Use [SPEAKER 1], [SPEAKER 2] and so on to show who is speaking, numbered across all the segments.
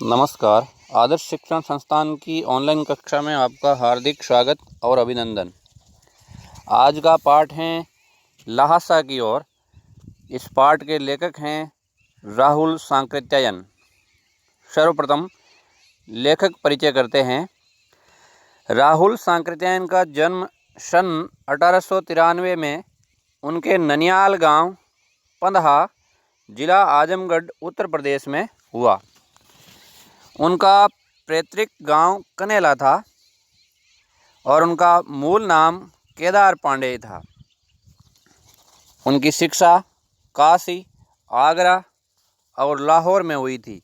[SPEAKER 1] नमस्कार। आदर्श शिक्षण संस्थान की ऑनलाइन कक्षा में आपका हार्दिक स्वागत और अभिनंदन। आज का पाठ है ल्हासा की ओर। इस पाठ के लेखक हैं राहुल सांकृत्यायन। सर्वप्रथम लेखक परिचय करते हैं। राहुल सांकृत्यायन का जन्म सन 1893 में उनके ननियाल गांव पंदहा, जिला आजमगढ़, उत्तर प्रदेश में हुआ। उनका पैतृक गांव कनेला था और उनका मूल नाम केदार पांडे था। उनकी शिक्षा काशी, आगरा और लाहौर में हुई थी।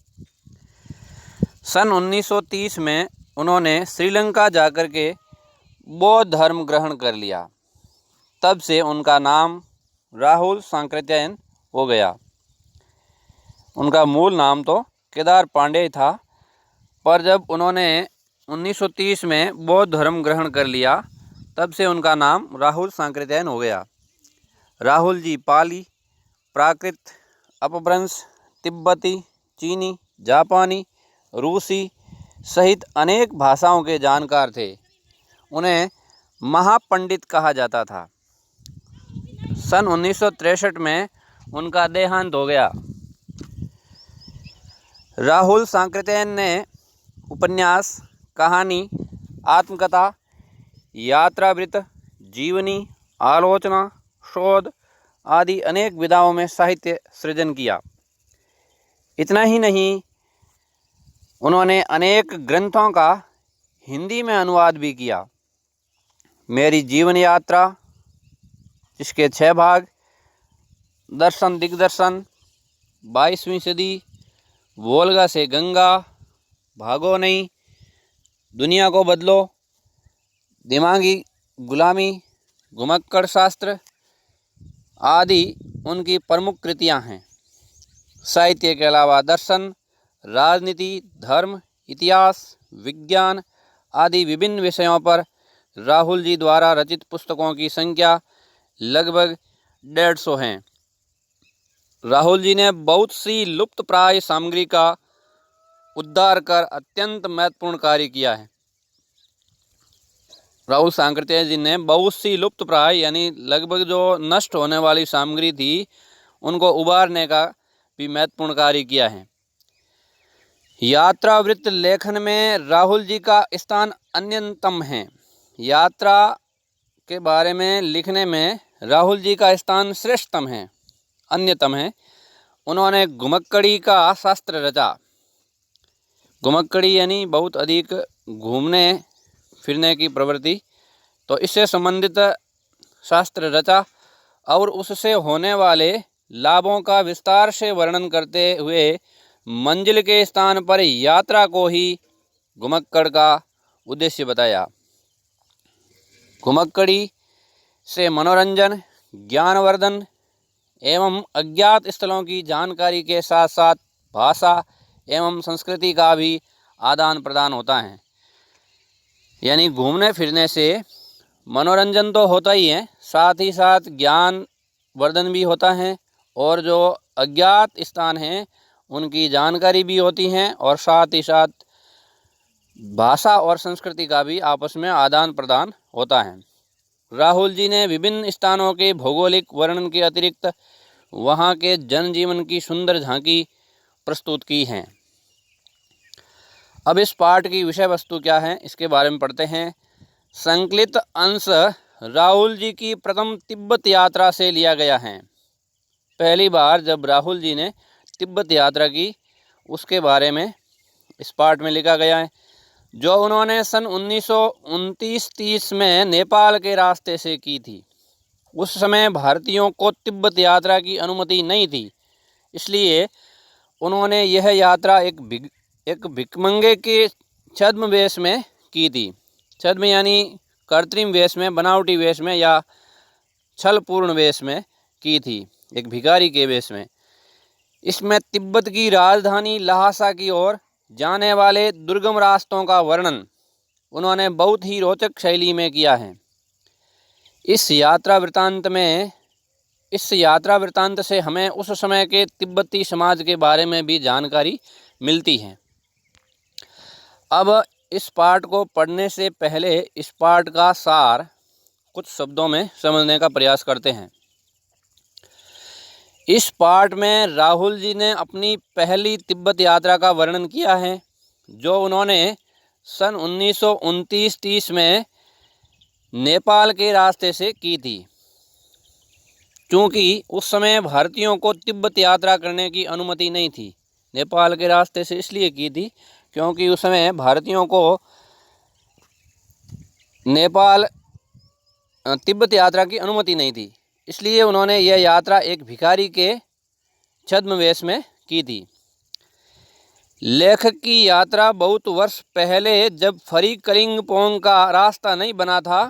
[SPEAKER 1] सन 1930 में उन्होंने श्रीलंका जाकर के बौद्ध धर्म ग्रहण कर लिया। तब से उनका नाम राहुल सांकृत्यायन हो गया। उनका मूल नाम तो केदार पांडे था, पर जब उन्होंने 1930 में बौद्ध धर्म ग्रहण कर लिया, तब से उनका नाम राहुल सांकृत्यायन हो गया। राहुल जी पाली, प्राकृत, अपभ्रंश, तिब्बती, चीनी, जापानी, रूसी सहित अनेक भाषाओं के जानकार थे। उन्हें महापंडित कहा जाता था। सन 1963 में उनका देहांत हो गया। राहुल सांकृत्यायन ने उपन्यास, कहानी, आत्मकथा, यात्रावृत्त, जीवनी, आलोचना, शोध आदि अनेक विधाओं में साहित्य सृजन किया। इतना ही नहीं, उन्होंने अनेक ग्रंथों का हिंदी में अनुवाद भी किया। मेरी जीवन यात्रा, जिसके 6 भाग, दर्शन दिग्दर्शन, 22वीं सदी, वोल्गा से गंगा, भागो नहीं, दुनिया को बदलो, दिमागी गुलामी, घुमक्कड़ शास्त्र आदि उनकी प्रमुख कृतियां हैं। साहित्य के अलावा दर्शन, राजनीति, धर्म, इतिहास, विज्ञान आदि विभिन्न विषयों पर राहुल जी द्वारा रचित पुस्तकों की संख्या लगभग 150 हैं। राहुल जी ने बहुत सी लुप्तप्राय सामग्री का उद्धार कर अत्यंत महत्वपूर्ण कार्य किया है। राहुल सांकृत्यायन जी ने बहुत सी लुप्तप्राय यानी लगभग जो नष्ट होने वाली सामग्री थी, उनको उबारने का भी महत्वपूर्ण कार्य किया है। यात्रावृत्त लेखन में राहुल जी का स्थान अन्यतम है। यात्रा के बारे में लिखने में राहुल जी का स्थान श्रेष्ठतम है, अन्यतम है। उन्होंने घुमक्कड़ी का शास्त्र रचा। घुमक्कड़ी यानी बहुत अधिक घूमने फिरने की प्रवृत्ति, तो इससे संबंधित शास्त्र रचा और उससे होने वाले लाभों का विस्तार से वर्णन करते हुए मंजिल के स्थान पर यात्रा को ही घुमक्कड़ का उद्देश्य बताया। घुमक्कड़ी से मनोरंजन, ज्ञानवर्धन एवं अज्ञात स्थलों की जानकारी के साथ साथ भाषा एवं संस्कृति का भी आदान प्रदान होता है। यानी घूमने फिरने से मनोरंजन तो होता ही है, साथ ही साथ ज्ञान वर्धन भी होता है और जो अज्ञात स्थान हैं उनकी जानकारी भी होती है और साथ ही साथ भाषा और संस्कृति का भी आपस में आदान प्रदान होता है। राहुल जी ने विभिन्न स्थानों के भौगोलिक वर्णन के अतिरिक्त वहाँ के जनजीवन की सुंदर झांकी प्रस्तुत की हैं। अब इस पाठ की विषय वस्तु क्या है, इसके बारे में पढ़ते हैं। संकलित अंश राहुल जी की प्रथम तिब्बत यात्रा से लिया गया है। पहली बार जब राहुल जी ने तिब्बत यात्रा की, उसके बारे में इस पाठ में लिखा गया है, जो उन्होंने सन 1929-30 में नेपाल के रास्ते से की थी। उस समय भारतीयों को तिब्बत यात्रा की अनुमति नहीं थी, इसलिए उन्होंने यह यात्रा एक भिखमंगे के छद्म वेश में की थी। छद्म यानी कृत्रिम वेश में, बनावटी वेश में या छलपूर्ण वेश में की थी, एक भिखारी के वेश में। इसमें तिब्बत की राजधानी ल्हासा की ओर जाने वाले दुर्गम रास्तों का वर्णन उन्होंने बहुत ही रोचक शैली में किया है। इस यात्रा वृत्तांत से हमें उस समय के तिब्बती समाज के बारे में भी जानकारी मिलती है। अब इस पाठ को पढ़ने से पहले इस पाठ का सार कुछ शब्दों में समझने का प्रयास करते हैं। इस पाठ में राहुल जी ने अपनी पहली तिब्बत यात्रा का वर्णन किया है, जो उन्होंने सन 1929-30 में नेपाल के रास्ते से की थी। क्योंकि उस समय भारतीयों को तिब्बत यात्रा करने की अनुमति नहीं थी। नेपाल के रास्ते से इसलिए की थी क्योंकि उस समय भारतीयों को नेपाल तिब्बत यात्रा की अनुमति नहीं थी। इसलिए उन्होंने यह यात्रा एक भिखारी के छद्मवेश में की थी। लेखक की यात्रा बहुत वर्ष पहले जब फरी कलिंगपोंग का रास्ता नहीं बना था,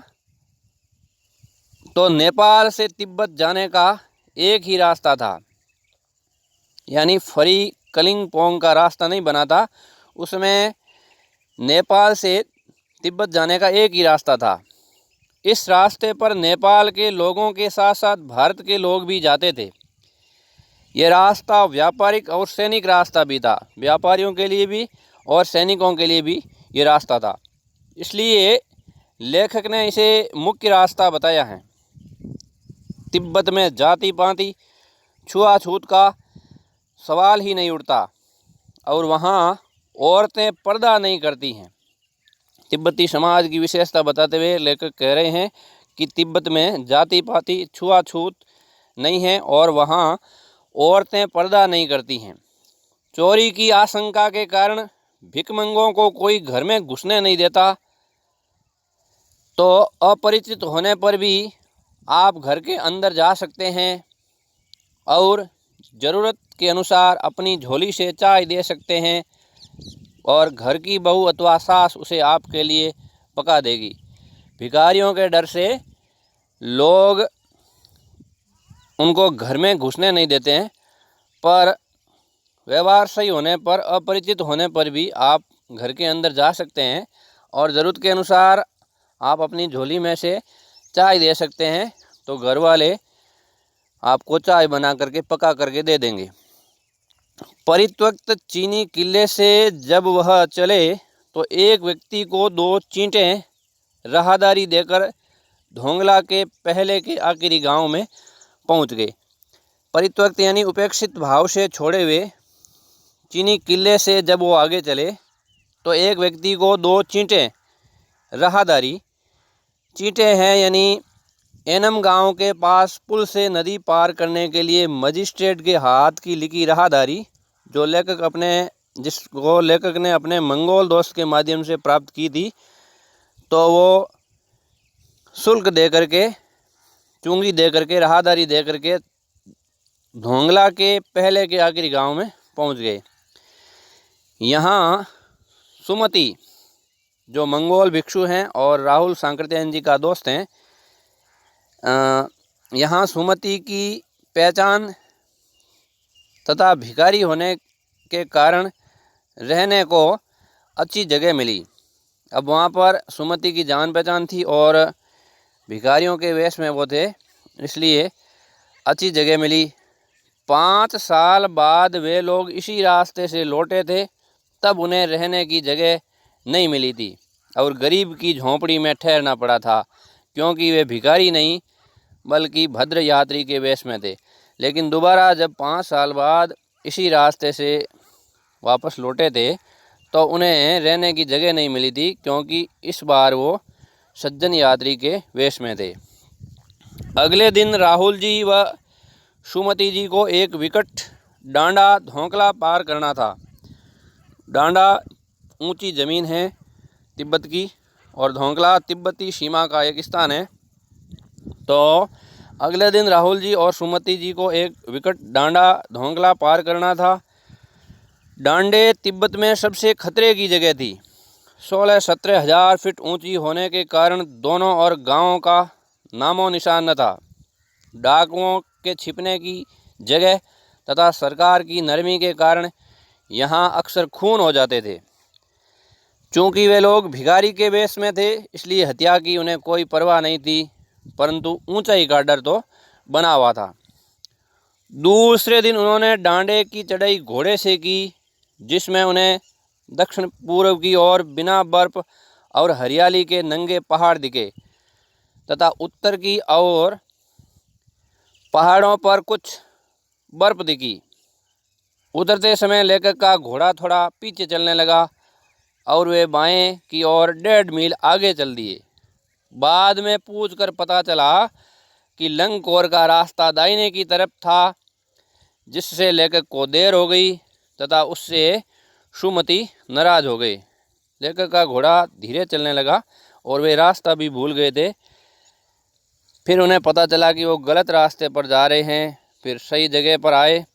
[SPEAKER 1] तो नेपाल से तिब्बत जाने का एक ही रास्ता था, यानी फरी कलिंगपोंग का रास्ता नहीं बना था, उसमें नेपाल से तिब्बत जाने का एक ही रास्ता था। इस रास्ते पर नेपाल के लोगों के साथ साथ भारत के लोग भी जाते थे। ये रास्ता व्यापारिक और सैनिक रास्ता भी था, व्यापारियों के लिए भी और सैनिकों के लिए भी ये रास्ता था। इसलिए लेखक ने इसे मुख्य रास्ता बताया है। तिब्बत में जाति पाति छुआछूत का सवाल ही नहीं उठता और वहाँ औरतें पर्दा नहीं करती हैं। तिब्बती समाज की विशेषता बताते हुए लेखक कह रहे हैं कि तिब्बत में जाति पाति छुआछूत नहीं है और वहाँ औरतें पर्दा नहीं करती हैं। चोरी की आशंका के कारण भिखमंगों को कोई घर में घुसने नहीं देता, तो अपरिचित होने पर भी आप घर के अंदर जा सकते हैं और ज़रूरत के अनुसार अपनी झोली से चाय दे सकते हैं और घर की बहू अथवा सास उसे आपके लिए पका देगी। भिखारियों के डर से लोग उनको घर में घुसने नहीं देते हैं, पर व्यवहार सही होने पर, अपरिचित होने पर भी आप घर के अंदर जा सकते हैं और ज़रूरत के अनुसार आप अपनी झोली में से चाय दे सकते हैं, तो घर वाले आपको चाय बना करके पका करके दे देंगे। परित्यक्त चीनी किले से जब वह चले तो एक व्यक्ति को 2 चींटें राहदारी देकर धोंगला के पहले के आखिरी गांव में पहुंच गए। परित्यक्त यानी उपेक्षित भाव से छोड़े हुए चीनी किले से जब वो आगे चले तो एक व्यक्ति को 2 चींटें राहदारी, चींटें हैं यानी एनम गांव के पास पुल से नदी पार करने के लिए मजिस्ट्रेट के हाथ की लिखी राहदारी, जो जिसको लेखक ने अपने मंगोल दोस्त के माध्यम से प्राप्त की थी, तो वो शुल्क दे करके, चुंगी दे करके, राहदारी दे करके धोंगला के पहले के आखिरी गांव में पहुंच गए। यहाँ सुमति जो मंगोल भिक्षु हैं और राहुल सांकृत्यायन जी का दोस्त हैं, यहाँ सुमति की पहचान तथा भिखारी होने के कारण रहने को अच्छी जगह मिली। अब वहाँ पर सुमति की जान पहचान थी और भिखारियों के वेश में वो थे, इसलिए अच्छी जगह मिली। 5 साल बाद वे लोग इसी रास्ते से लौटे थे, तब उन्हें रहने की जगह नहीं मिली थी और गरीब की झोंपड़ी में ठहरना पड़ा था, क्योंकि वे भिखारी नहीं बल्कि भद्र यात्री के वेश में थे। लेकिन दोबारा जब 5 साल बाद इसी रास्ते से वापस लौटे थे तो उन्हें रहने की जगह नहीं मिली थी, क्योंकि इस बार वो सज्जन यात्री के वेश में थे। अगले दिन राहुल जी व सुमति जी को एक विकट डांडा धोंकला पार करना था। डांडा ऊंची ज़मीन है तिब्बत की और धोंकला तिब्बती सीमा का एक स्थान है। तो अगले दिन राहुल जी और सुमति जी को एक विकट डांडा धोंकला पार करना था। डांडे तिब्बत में सबसे खतरे की जगह थी। 16-17 हज़ार फीट ऊंची होने के कारण दोनों और गांवों का नामो निशान न था। डाकुओं के छिपने की जगह तथा सरकार की नरमी के कारण यहाँ अक्सर खून हो जाते थे। चूँकि वे लोग भिखारी के वेश में थे, इसलिए हत्या की उन्हें कोई परवाह नहीं थी, परंतु ऊंचाई का डर तो बना हुआ था। दूसरे दिन उन्होंने डांडे की चढ़ाई घोड़े से की, जिसमें उन्हें दक्षिण पूर्व की ओर बिना बर्फ और हरियाली के नंगे पहाड़ दिखे तथा उत्तर की ओर पहाड़ों पर कुछ बर्फ दिखी। उतरते समय लेखक का घोड़ा थोड़ा पीछे चलने लगा और वे बाएं की ओर 1.5 मील आगे चल दिए। बाद में पूछकर पता चला कि लंगकोर का रास्ता दाहिने की तरफ था, जिससे लेखक को देर हो गई तथा उससे सुमति नाराज हो गई। लेखक का घोड़ा धीरे चलने लगा और वे रास्ता भी भूल गए थे। फिर उन्हें पता चला कि वो गलत रास्ते पर जा रहे हैं। फिर सही जगह पर आए।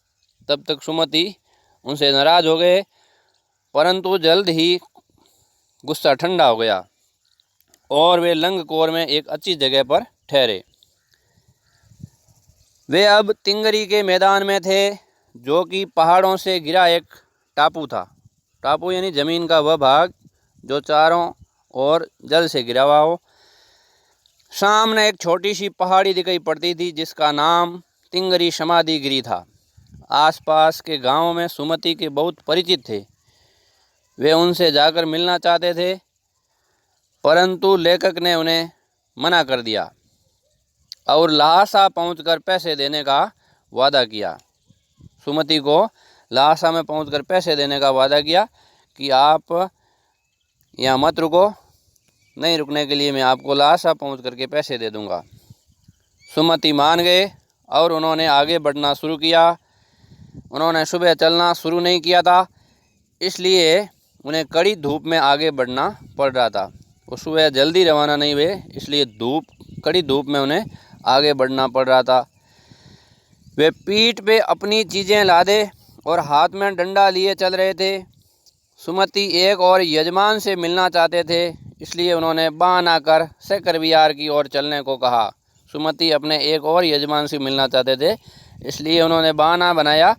[SPEAKER 1] तब तक सुमति उनसे नाराज हो गए, परंतु जल्द ही गुस्सा ठंडा हो गया और वे लंगकोर में एक अच्छी जगह पर ठहरे। वे अब तिंगरी के मैदान में थे, जो कि पहाड़ों से घिरा एक टापू था। टापू यानी ज़मीन का वह भाग जो चारों ओर जल से घिरा हुआ हो। सामने एक छोटी सी पहाड़ी दिखाई पड़ती थी, जिसका नाम तिंगरी समाधिगिरी था। आसपास के गांवों में सुमति के बहुत परिचित थे। वे उनसे जाकर मिलना चाहते थे, परंतु लेखक ने उन्हें मना कर दिया और लहासा पहुंचकर पैसे देने का वादा किया। सुमति को लहासा में पहुंचकर पैसे देने का वादा किया कि आप यहाँ मत रुको, नहीं रुकने के लिए मैं आपको लहासा पहुंच करके पैसे दे दूंगा। सुमति मान गए और उन्होंने आगे बढ़ना शुरू किया। उन्होंने सुबह चलना शुरू नहीं किया था, इसलिए उन्हें कड़ी धूप में आगे बढ़ना पड़ रहा था। वो सुबह जल्दी रवाना नहीं हुए, इसलिए कड़ी धूप में उन्हें आगे बढ़ना पड़ रहा था। वे पीठ पे अपनी चीज़ें लादे और हाथ में डंडा लिए चल रहे थे। सुमति एक और यजमान से मिलना चाहते थे, इसलिए उन्होंने बहाना कर सेकरवियार की ओर चलने को कहा। सुमति अपने एक और यजमान से मिलना चाहते थे, इसलिए उन्होंने बहाना बनाया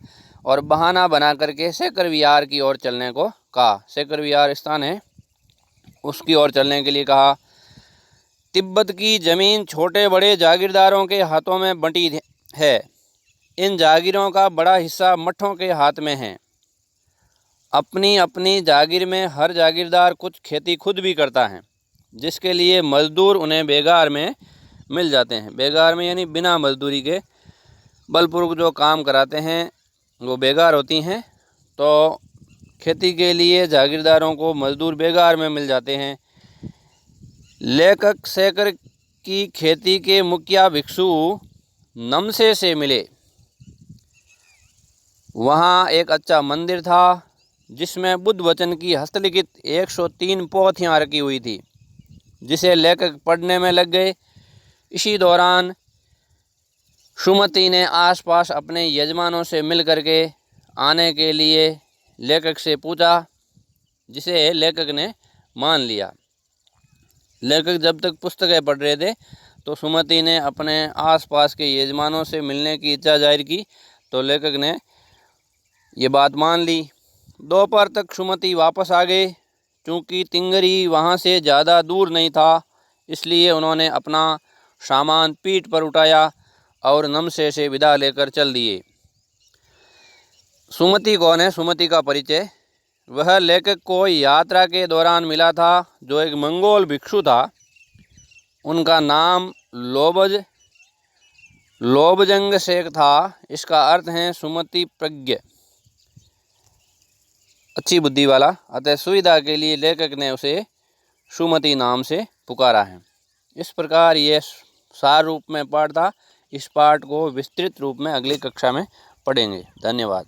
[SPEAKER 1] और बहाना बना करके सेकरवियार की ओर चलने को कहा। सेकरवियार स्थान है, उसकी ओर चलने के लिए कहा। तिब्बत की ज़मीन छोटे बड़े जागीरदारों के हाथों में बंटी है। इन जागीरों का बड़ा हिस्सा मठों के हाथ में है। अपनी अपनी जागीर में हर जागीरदार कुछ खेती खुद भी करता है, जिसके लिए मजदूर उन्हें बेगार में मिल जाते हैं। बेगार में यानी बिना मजदूरी के बलपूर्वक जो काम कराते हैं वो बेगार होती हैं। तो खेती के लिए जागीरदारों को मजदूर बेगार में मिल जाते हैं। लेखक सेकर की खेती के मुखिया भिक्षु नमसे से मिले। वहाँ एक अच्छा मंदिर था, जिसमें बुद्ध वचन की हस्तलिखित 103 पोथियाँ रखी हुई थी, जिसे लेखक पढ़ने में लग गए। इसी दौरान सुमति ने आसपास अपने यजमानों से मिल करके आने के लिए लेखक से पूछा, जिसे लेखक ने मान लिया। लेखक जब तक पुस्तकें पढ़ रहे थे तो सुमति ने अपने आसपास के यजमानों से मिलने की इच्छा जाहिर की, तो लेखक ने ये बात मान ली। दोपहर तक सुमति वापस आ गए। चूँकि तिंगरी वहाँ से ज़्यादा दूर नहीं था, इसलिए उन्होंने अपना सामान पीठ पर उठाया और नमसे से विदा लेकर चल दिए। सुमति कौन है? सुमति का परिचय। वह लेखक को यात्रा के दौरान मिला था, जो एक मंगोल भिक्षु था। उनका नाम लोबजंग शेख था। इसका अर्थ है सुमति प्रज्ञ, अच्छी बुद्धि वाला। अतः सुविधा के लिए लेखक ने उसे सुमति नाम से पुकारा है। इस प्रकार ये सार रूप में पाठ था। इस पाठ को विस्तृत रूप में अगली कक्षा में पढ़ेंगे। धन्यवाद।